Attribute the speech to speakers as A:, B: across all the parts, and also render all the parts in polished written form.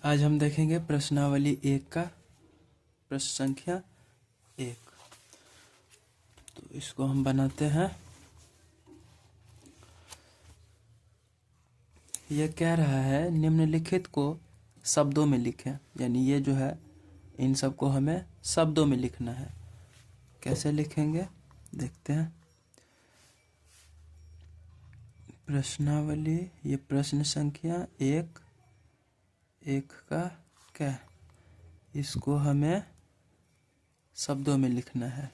A: आज हम देखेंगे प्रश्नावली 1 का प्रश्न संख्या 1। तो इसको हम बनाते हैं। यह कह रहा है निम्नलिखित को शब्दों में लिखें, यानी ये जो है इन सबको हमें शब्दों में लिखना है। कैसे लिखेंगे देखते हैं। प्रश्नावली, ये प्रश्न संख्या 1 का क्या, इसको हमें शब्दों में लिखना है।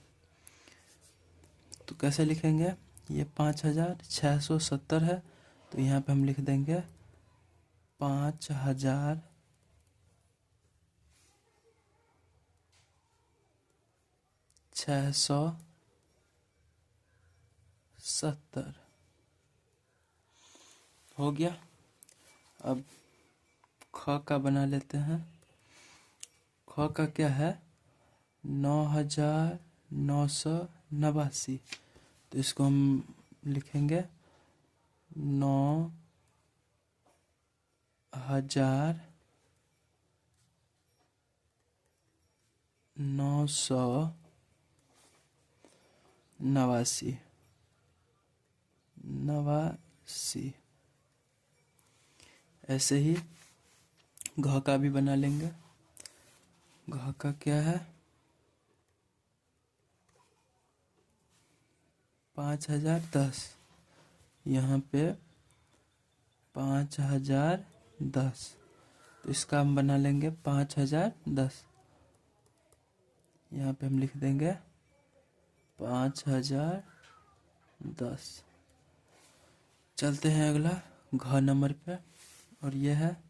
A: तो कैसे लिखेंगे, ये 5670 है, तो यहाँ पे हम लिख देंगे 5670 हो गया। अब ख का बना लेते हैं। ख का क्या है, 9989। तो इसको हम लिखेंगे 9989। ऐसे ही घ का भी बना लेंगे। घ का क्या है, 5010। यहाँ पे 5010, तो इसका हम बना लेंगे 5010। यहाँ पे हम लिख देंगे 5010। चलते हैं अगला घ नंबर पे, और यह है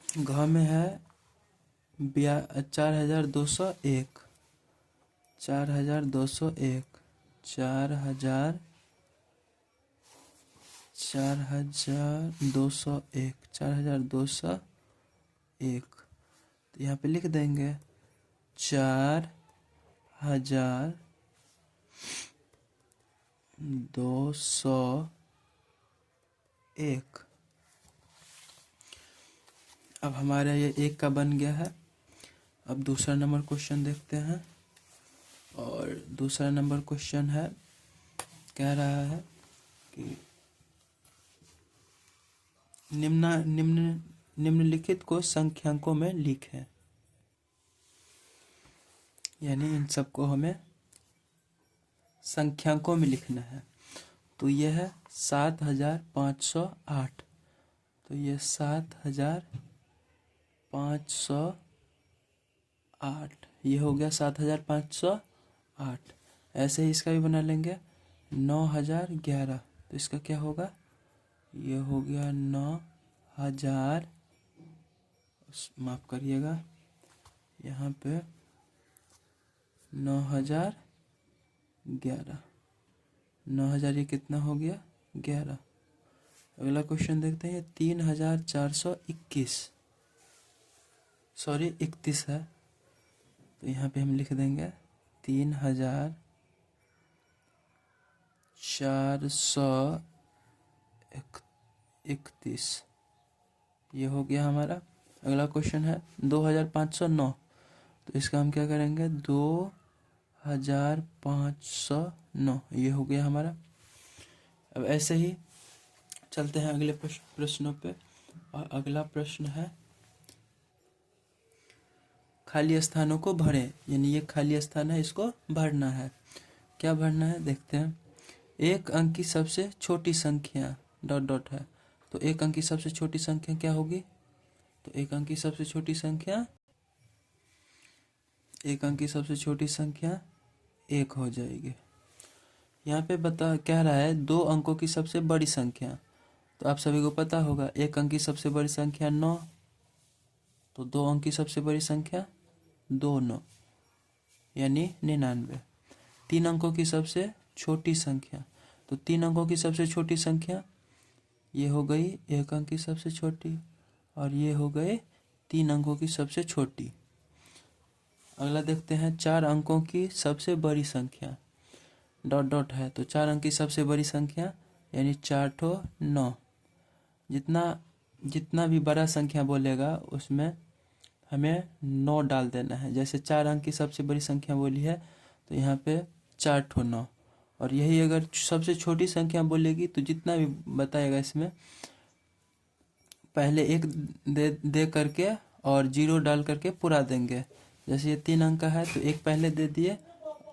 A: घ में है 4201। 4201 4201। तो यहाँ पे लिख देंगे 4201। अब हमारा ये 1 का बन गया है। अब दूसरा नंबर क्वेश्चन देखते हैं। और दूसरा नंबर क्वेश्चन है, कह रहा है कि निम्नलिखित को संख्यांकों में लिखें, यानी इन सबको हमें संख्यांकों में लिखना है। तो यह है 7508। तो ये 7508, ये हो गया 7508। ऐसे ही इसका भी बना लेंगे 9011। तो इसका क्या होगा, ये हो गया 9000, माफ करिएगा, यहाँ पे 9011। 9000 ये कितना हो गया, 11। अगला क्वेश्चन देखते हैं। 3421, सॉरी 31 है। तो यहाँ पे हम लिख देंगे 3431। ये हो गया हमारा। अगला क्वेश्चन है 2509। तो इसका हम क्या करेंगे, 2509, ये हो गया हमारा। अब ऐसे ही चलते हैं अगले प्रश्नों पे। और अगला प्रश्न है खाली स्थानों को भरें, यानी ये खाली स्थान है, इसको भरना है। क्या भरना है देखते हैं। एक अंक की सबसे छोटी संख्या डॉट डॉट है। तो एक अंक की सबसे छोटी संख्या क्या होगी, तो एक अंक की सबसे छोटी संख्या, एक अंक की सबसे छोटी संख्या 1 हो जाएगी। यहाँ पे कह रहा है 2 अंकों की सबसे बड़ी संख्या। तो आप सभी को पता होगा, एक अंक की सबसे बड़ी संख्या 9, तो 2 अंक की सबसे बड़ी संख्या 2 9, यानी 99। 3 अंकों की सबसे छोटी संख्या, तो 3 अंकों की सबसे छोटी संख्या ये हो गई 1 अंक की सबसे छोटी, और ये हो गए 3 अंकों की सबसे छोटी। अगला देखते हैं 4 अंकों की सबसे बड़ी संख्या डॉट डॉट है। तो 4 अंक की सबसे बड़ी संख्या यानी 4 9, जितना जितना भी बड़ा संख्या बोलेगा उसमें हमें 9 डाल देना है। जैसे 4 अंक की सबसे बड़ी संख्या बोली है तो यहाँ पे 4 ठो 9, और यही अगर सबसे छोटी संख्या बोलेगी तो जितना भी बताएगा इसमें पहले एक दे दे करके और 0 डाल करके पूरा देंगे। जैसे ये 3 अंक का है तो एक पहले दे दिए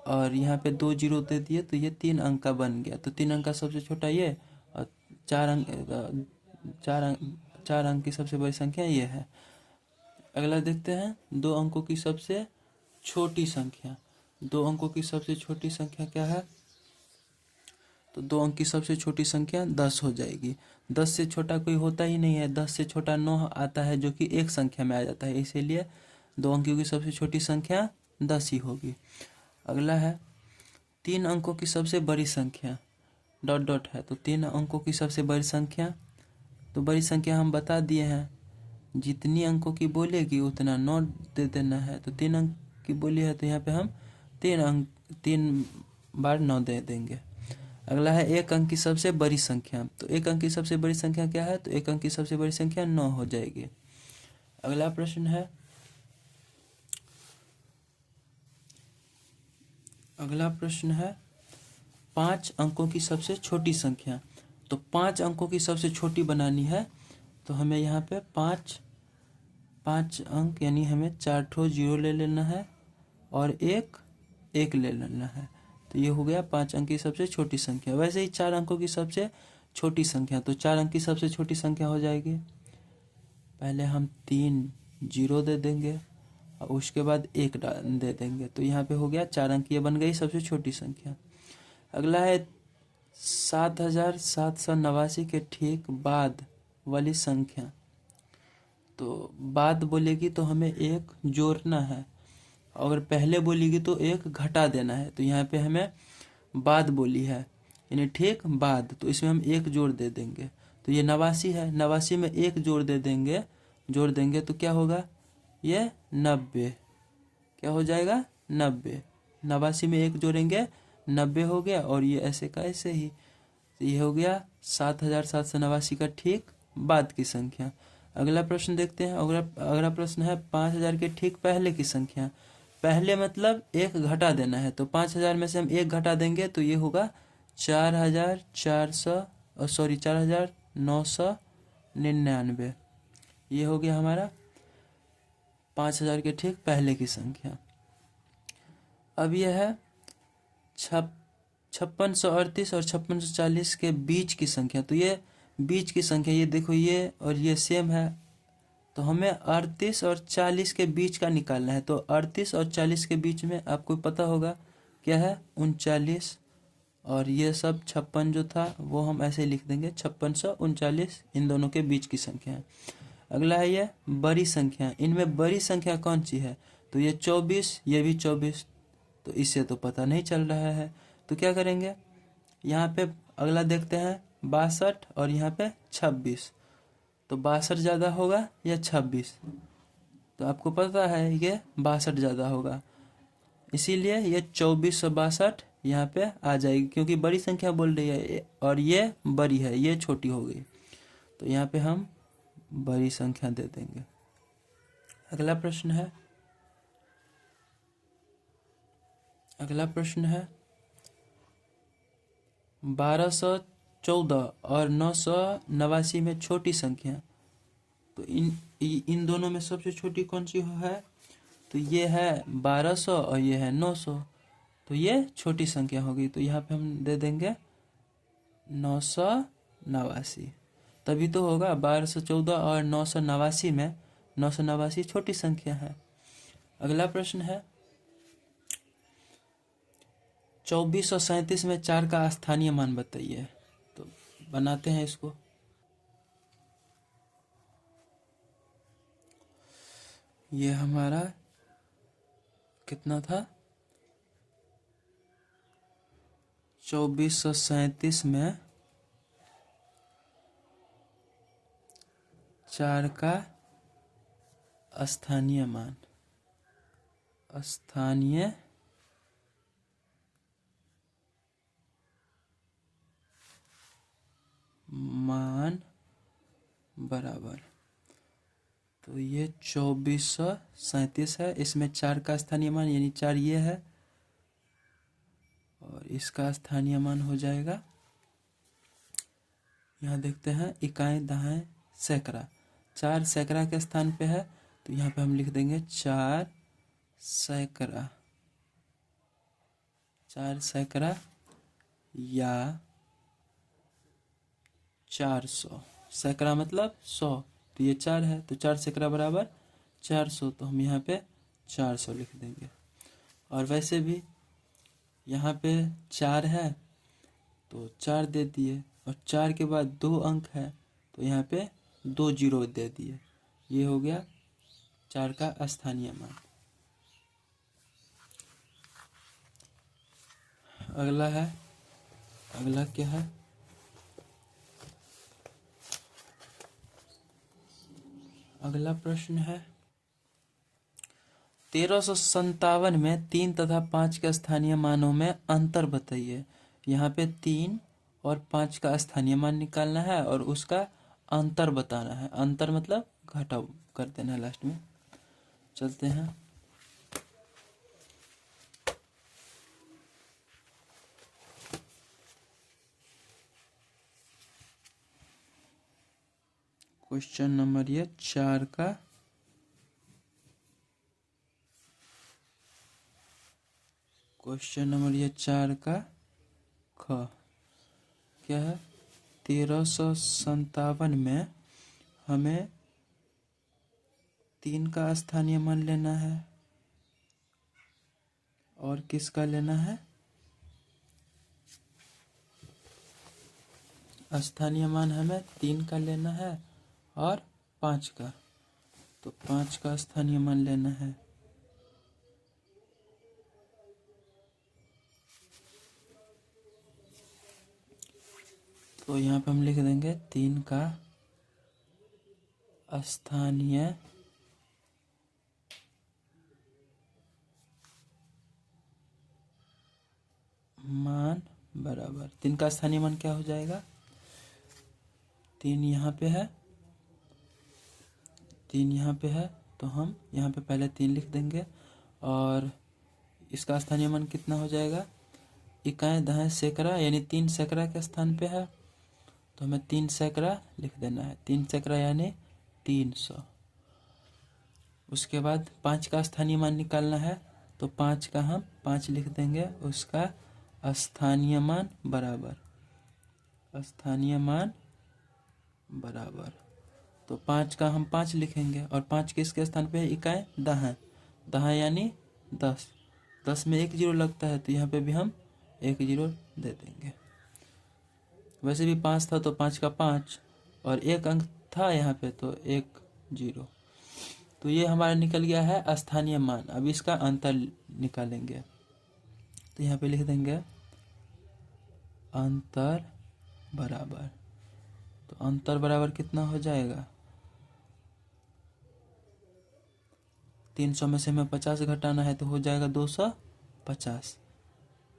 A: और यहाँ पे 2 0 दे दिए तो ये 3 अंक का बन गया। तो 3 अंक का सबसे छोटा ये, और 4 अंक 4 अंक की सबसे बड़ी संख्या ये है। अगला देखते हैं 2 अंकों की सबसे छोटी संख्या। 2 अंकों की सबसे छोटी संख्या क्या है? तो 2 अंक की सबसे छोटी संख्या 10 हो जाएगी। 10 से छोटा कोई होता ही नहीं है। 10 से छोटा 9 आता है जो कि एक संख्या में आ जाता है, इसीलिए 2 अंकों की सबसे छोटी संख्या 10 ही होगी। अगला है 3 अंकों की सबसे बड़ी संख्या, डॉट डॉट है तो 3 अंकों की सबसे बड़ी संख्या, तो बड़ी संख्या हम बता दिए हैं, जितनी अंकों की बोलेगी उतना 9 दे देना है। तो 3 अंक की बोली है तो यहाँ पे हम 3 बार 9 दे देंगे। अगला है 1 अंक की सबसे बड़ी संख्या। तो 1 अंक की सबसे बड़ी संख्या क्या है? तो 1 अंक की सबसे बड़ी संख्या 9 हो जाएगी। अगला प्रश्न है अगला प्रश्न है 5 अंकों की सबसे छोटी संख्या। तो 5 अंकों की सबसे छोटी बनानी है तो हमें यहाँ पे 5 अंक यानी हमें 4 ठो 0 ले लेना है और एक ले लेना है। तो ये हो गया 5 अंक की सबसे छोटी संख्या। वैसे ही 4 अंकों की सबसे छोटी संख्या, तो 4 अंक की सबसे छोटी संख्या हो जाएगी, पहले हम 3 0 दे देंगे और उसके बाद 1 दे देंगे। तो यहाँ पे हो गया 4 अंक, ये बन गई सबसे छोटी संख्या। अगला है 7789 के ठीक बाद वाली संख्या। तो बाद बोलेगी तो हमें 1 जोड़ना है, अगर पहले बोलेगी तो 1 घटा देना है। तो यहाँ पे हमें बाद बोली है यानी ठीक बाद, तो इसमें हम 1 जोड़ दे देंगे। तो ये 89 है, 89 में 1 जोड़ देंगे तो क्या होगा? ये 90। क्या हो जाएगा? 90। 89 में 1 जोड़ेंगे 90 हो गया, और ये ऐसे का ऐसे ही। तो ये हो गया 7789 का ठीक बाद की संख्या। अगला प्रश्न देखते हैं। अगला प्रश्न है 5000 के ठीक पहले की संख्या। पहले मतलब 1 घटा देना है, तो 5000 में से हम 1 घटा देंगे तो ये होगा 4999। ये हो गया हमारा 5000 के ठीक पहले की संख्या। अब यह है 5638 और 5640 के बीच की संख्या। तो ये बीच की संख्या, ये देखो ये और ये सेम है, तो हमें 38 और 40 के बीच का निकालना है। तो 38 और 40 के बीच में आपको पता होगा क्या है? 39, और ये सब 56 जो था वो हम ऐसे लिख देंगे 5639, इन दोनों के बीच की संख्या है। अगला है ये बड़ी संख्या। इनमें बड़ी संख्या कौन सी है? तो ये 24, ये भी 24, तो इससे तो पता नहीं चल रहा है। तो क्या करेंगे? यहाँ पे अगला देखते हैं 62 और यहाँ पे 26। तो 62 ज़्यादा होगा या 26? तो आपको पता है ये 62 ज़्यादा होगा, इसीलिए ये 2462 यहाँ पे आ जाएगी, क्योंकि बड़ी संख्या बोल रही है और ये बड़ी है, ये छोटी हो गई। तो यहाँ पे हम बड़ी संख्या दे देंगे। अगला प्रश्न है 1214 और 989 में छोटी संख्या। तो इन दोनों में सबसे छोटी कौन सी है? तो ये है 1200 और ये है 900, तो ये छोटी संख्या होगी। तो यहाँ पे हम दे देंगे 989, तभी तो होगा 1214 और 989 में 989 छोटी संख्या है। अगला प्रश्न है 2437 में 4 का स्थानीय मान बताइए। तो बनाते हैं इसको। ये हमारा कितना था? 2437 में 4 का स्थानीय मान बराबर, तो ये 2437 है। इसमें 4 का स्थानीय मान यानी 4 ये है और इसका स्थानीय मान हो जाएगा, यहाँ देखते हैं इकाई दहाई सैकड़ा, 4 सैकड़ा के स्थान पे है तो यहाँ पे हम लिख देंगे 4 सैकड़ा, 4 सैकड़ा या 400। सैकड़ा मतलब 100, तो ये 4 है तो 4 सैकड़ा बराबर 400, तो हम यहाँ पे 400 लिख देंगे। और वैसे भी यहाँ पे 4 है तो 4 दे दिए और 4 के बाद 2 अंक है तो यहाँ पे 2 जीरो दे दिए, ये हो गया 4 का स्थानीय मान। अगला क्या है, अगला प्रश्न है 1357 में 3 तथा 5 के स्थानीय मानों में अंतर बताइए। यहाँ पे 3 और 5 का स्थानीय मान निकालना है और उसका अंतर बताना है। अंतर मतलब घटाव कर देना है लास्ट में। चलते हैं, क्वेश्चन नंबर ये 4 का ख क्या है, 1357 में हमें 3 का स्थानीय मान लेना है और किसका लेना है, स्थानीय मान हमें 3 का लेना है और 5 का, तो 5 का स्थानीय मान लेना है। तो यहाँ पे हम लिख देंगे 3 का स्थानीय मान बराबर, 3 का स्थानीय मान क्या हो जाएगा, 3 यहाँ पे है, 3 यहाँ पे है तो हम यहाँ पे पहले 3 लिख देंगे और इसका स्थानीय मान कितना हो जाएगा, इकाई दहाई सैकड़ा यानी 3 सैकड़ा के स्थान पे है तो हमें 3 सैकड़ा लिख देना है, 3 सैकड़ा यानी 300। उसके बाद 5 का स्थानीय मान निकालना है तो 5 का हम 5 लिख देंगे, उसका स्थानीय मान बराबर, तो 5 का हम 5 लिखेंगे और 5 किसके स्थान पे है, इकाई दहाई, दहाई यानी 10, 10 में 1 जीरो लगता है तो यहाँ पे भी हम 1 जीरो दे देंगे। वैसे भी 5 था तो 5 का 5 और 1 अंक था यहाँ पे तो 1 जीरो, तो ये हमारा निकल गया है स्थानीय मान। अब इसका अंतर निकालेंगे तो यहाँ पे लिख देंगे अंतर बराबर, तो अंतर बराबर कितना हो जाएगा, 300 में से हमें 50 घटाना है तो हो जाएगा 250,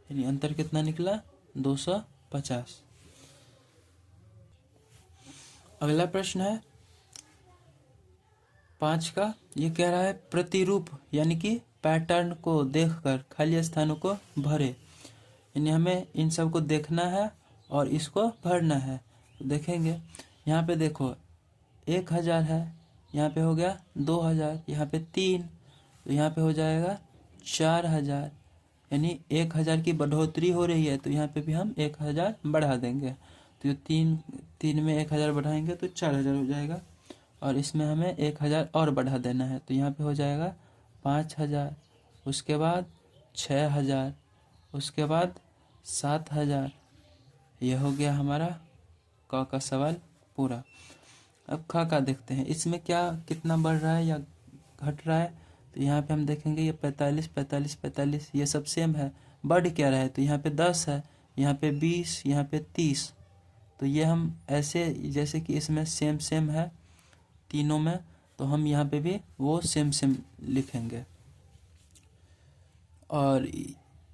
A: यानी अंतर कितना निकला 250। अगला प्रश्न है 5 का, ये कह रहा है प्रतिरूप यानी कि पैटर्न को देखकर खाली स्थानों को भरे, यानी हमें इन सब को देखना है और इसको भरना है। तो देखेंगे यहाँ पे देखो 1000 है, यहाँ पे हो गया 2000, यहाँ पे 3, तो यहाँ पे हो जाएगा 4000, यानी 1000 की बढ़ोतरी हो रही है तो यहाँ पे भी हम 1000 बढ़ा देंगे, तो ये 3 में 1000 बढ़ाएंगे तो 4000 हो जाएगा और इसमें हमें 1000 और बढ़ा देना है तो यहाँ पे हो जाएगा 5000, उसके बाद 6000, उसके बाद 7000। यह हो गया हमारा क का सवाल पूरा। अब ख का देखते हैं, इसमें क्या कितना बढ़ रहा है या घट रहा है, तो यहाँ पे हम देखेंगे ये 45 45 45 ये सब सेम है, बढ़ क्या रहा है, तो यहाँ पे 10 है, यहाँ पे 20, यहाँ पे 30, तो ये हम ऐसे जैसे कि इसमें सेम सेम है तीनों में तो हम यहाँ पे भी वो सेम सेम लिखेंगे और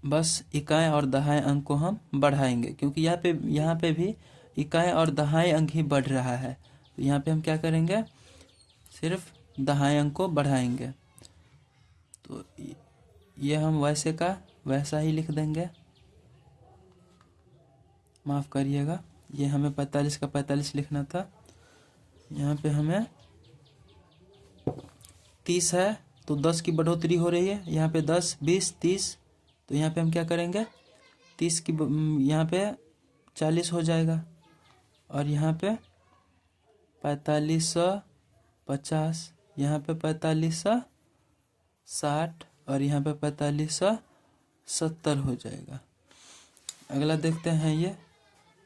A: बस इकाई और दहाई अंक को हम बढ़ाएंगे क्योंकि यहाँ पे भी इकाई और दहाई अंक ही बढ़ रहा है, तो यहाँ पे हम क्या करेंगे, सिर्फ दहाई अंक को बढ़ाएंगे। तो ये हम वैसे का वैसा ही लिख देंगे, माफ़ करिएगा, ये हमें 45 का 45 लिखना था। यहाँ पे हमें 30 है तो 10 की बढ़ोतरी हो रही है, यहाँ पे 10 20 30, तो यहाँ पे हम क्या करेंगे, 30 की यहाँ पे 40 हो जाएगा, और यहाँ पे 4550, यहाँ पे 4560, और यहाँ पे 4570 हो जाएगा। अगला देखते हैं,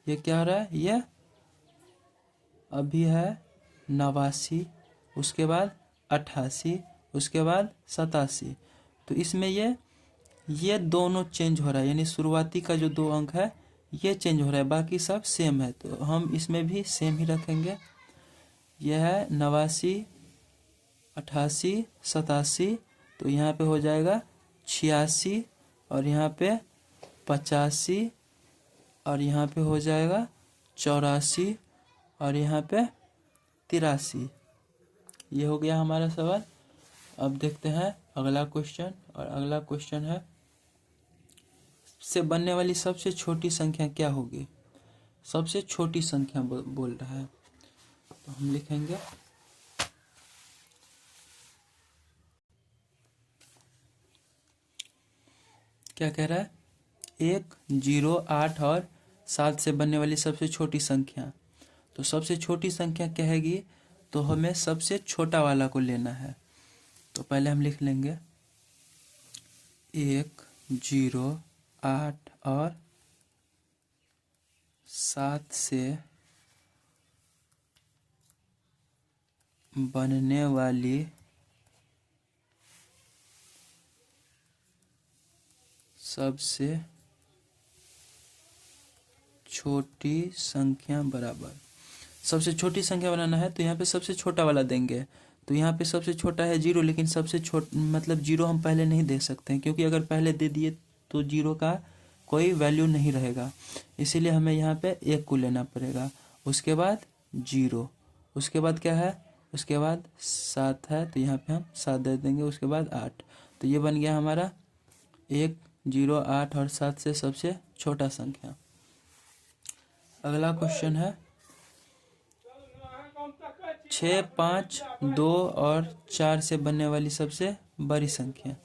A: ये क्या हो रहा है, ये अभी है 89, उसके बाद 88, उसके बाद 87। तो इसमें ये दोनों चेंज हो रहा है, यानी शुरुआती का जो 2 अंक है ये चेंज हो रहा है, बाकी सब सेम है। तो हम इसमें भी सेम ही रखेंगे। यह है 89, 88, 87, तो यहाँ पे हो जाएगा 86, और यहाँ पे 85, और यहाँ पे हो जाएगा 84, और यहाँ पे 83। ये हो गया हमारा सवाल। अब देखते हैं अगला क्वेश्चन, और अगला क्वेश्चन है से बनने वाली सबसे छोटी संख्या क्या होगी। सबसे छोटी संख्या बोल रहा है, तो हम लिखेंगे क्या कह रहा है, 1, 0, 8 और 7 से बनने वाली सबसे छोटी संख्या। तो सबसे छोटी संख्या कहेगी तो हमें सबसे छोटा वाला को लेना है। तो पहले हम लिख लेंगे 1, 0, 8 और 7 से बनने वाली सबसे छोटी संख्या बराबर। सबसे छोटी संख्या बनाना है तो यहाँ पे सबसे छोटा वाला देंगे। तो यहाँ पे सबसे छोटा है 0, लेकिन सबसे मतलब 0 हम पहले नहीं दे सकते हैं, क्योंकि अगर पहले दे दिए तो 0 का कोई वैल्यू नहीं रहेगा। इसीलिए हमें यहाँ पे 1 को लेना पड़ेगा, उसके बाद 0, उसके बाद क्या है, उसके बाद 7 है तो यहाँ पे हम 7 दे देंगे, उसके बाद 8। तो ये बन गया हमारा 1, 0, 8 और 7 से सबसे छोटा संख्या। अगला क्वेश्चन है 6, 5, 2 और 4 से बनने वाली सबसे बड़ी संख्या।